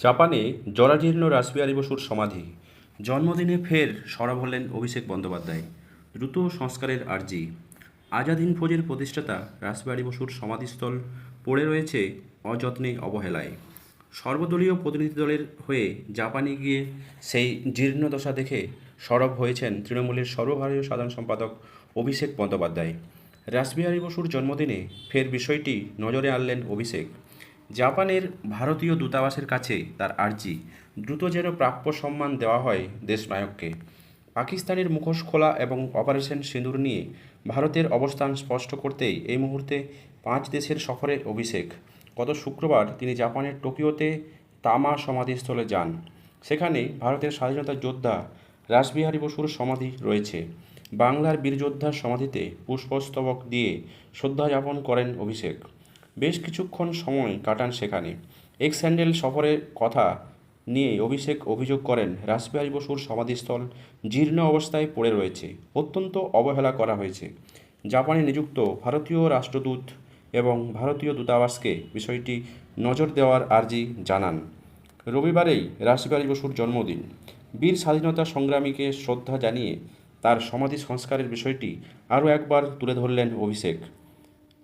জাপানে জরাজীর্ণ রাসবিহারী বসুর সমাধি। জন্মদিনে ফের সরব হলেন অভিষেক বন্দ্যোপাধ্যায়। দ্রুত সংস্কারের আর্জি। আজাদ হিন্দ ফৌজের প্রতিষ্ঠাতা রাসবিহারী বসুর সমাধিস্থল পড়ে রয়েছে অযত্নে অবহেলায়। সর্বদলীয় প্রতিনিধি দলের হয়ে জাপানে গিয়ে সেই জীর্ণদশা দেখে সরব হয়েছেন তৃণমূলের সর্বভারতীয় সাধারণ সম্পাদক অভিষেক বন্দ্যোপাধ্যায়। রাসবিহারী বসুর জন্মদিনে ফের বিষয়টি নজরে আনলেন অভিষেক। জাপানের ভারতীয় দূতাবাসের কাছে তার আর্জি, দ্রুত যেন প্রাপ্য সম্মান দেওয়া হয় দেশনায়ককে। পাকিস্তানের মুখোশ খোলা এবং অপারেশন সিঁদুর নিয়ে ভারতের অবস্থান স্পষ্ট করতেই এই মুহূর্তে 5 দেশের সফরে অভিষেক। গত শুক্রবার তিনি জাপানের টোকিওতে তামা সমাধিস্থলে যান। সেখানে ভারতের স্বাধীনতা যোদ্ধা রাসবিহারী বসুর সমাধি রয়েছে। বাংলার বীর যোদ্ধার সমাধিতে পুষ্পস্তবক দিয়ে শ্রদ্ধা জ্ঞাপন করেন অভিষেক। বেশ কিছুক্ষণ সময় কাটান সেখানে। এক্স হ্যান্ডেল সফরের কথা নিয়ে অভিষেক অভিযোগ করেন, রাসবিহারী বসুর সমাধিস্থল জীর্ণ অবস্থায় পড়ে রয়েছে, অত্যন্ত অবহেলা করা হয়েছে। জাপানে নিযুক্ত ভারতীয় রাষ্ট্রদূত এবং ভারতীয় দূতাবাসকে বিষয়টি নজর দেওয়ার আর্জি জানান। রবিবারেই রাসবিহারী বসুর জন্মদিন। বীর স্বাধীনতা সংগ্রামীকে শ্রদ্ধা জানিয়ে তার সমাধি সংস্কারের বিষয়টি আরও একবার তুলে ধরলেন অভিষেক।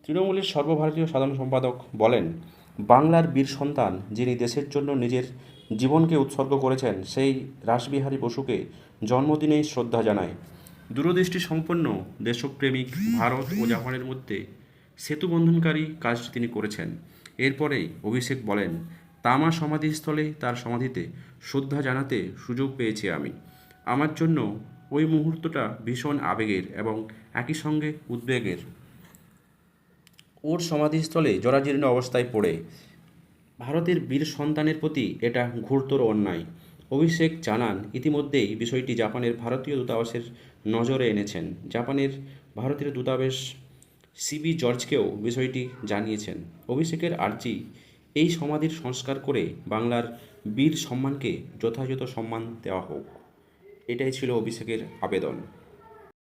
তৃণমূলের সর্বভারতীয় সাধারণ সম্পাদক বলেন, বাংলার বীর সন্তান যিনি দেশের জন্য নিজের জীবনকে উৎসর্গ করেছেন, সেই রাসবিহারী বসুকে জন্মদিনেই শ্রদ্ধা জানায়। দূরদৃষ্টি সম্পন্ন দেশপ্রেমিক ভারত ও জাপানের মধ্যে সেতু বন্ধনকারী কাজটি তিনি করেছেন। এরপরেই অভিষেক বলেন, তামা সমাধিস্থলে তার সমাধিতে শ্রদ্ধা জানাতে সুযোগ পেয়েছি আমি। আমার জন্য ওই মুহূর্তটা ভীষণ আবেগের এবং একই সঙ্গে উদ্বেগের। ওর সমাধিস্থলে জরাজীর্ণ অবস্থায় পড়ে ভারতের বীর সন্তানের প্রতি এটা ঘোরতর অন্যায়। অভিষেক জানান, ইতিমধ্যেই বিষয়টি জাপানের ভারতীয় দূতাবাসের নজরে এনেছেন। জাপানের ভারতীয় দূতাবাস সিবি জর্জকেও বিষয়টি জানিয়েছেন। অভিষেকের আর্জি, এই সমাধির সংস্কার করে বাংলার বীর সম্মানকে যথাযথ সম্মান দেওয়া হোক। এটাই ছিল অভিষেকের আবেদন।